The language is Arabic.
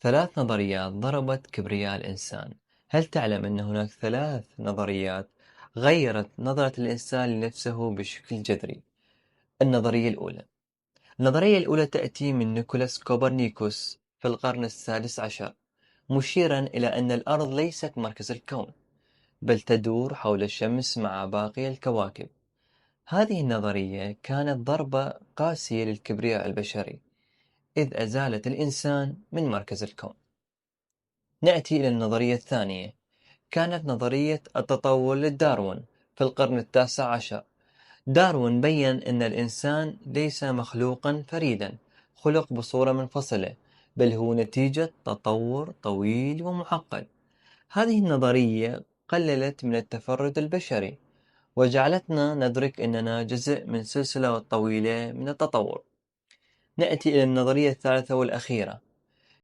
3 نظريات ضربت كبرياء الإنسان. هل تعلم أن هناك 3 نظريات غيرت نظرة الإنسان لنفسه بشكل جذري؟ النظرية الأولى. النظرية الأولى تأتي من نيكولاس كوبرنيكوس في القرن السادس عشر، مشيرا إلى أن الأرض ليست مركز الكون، بل تدور حول الشمس مع باقي الكواكب. هذه النظرية كانت ضربة قاسية للكبرياء البشري، إذ أزالت الإنسان من مركز الكون. نأتي إلى النظرية الثانية، كانت نظرية التطور لداروين في القرن التاسع عشر. داروين بيّن أن الإنسان ليس مخلوقا فريدا خلق بصورة منفصلة، بل هو نتيجة تطور طويل ومعقد. هذه النظرية قللت من التفرد البشري، وجعلتنا ندرك أننا جزء من سلسلة طويلة من التطور. نأتي إلى النظرية الثالثة والأخيرة،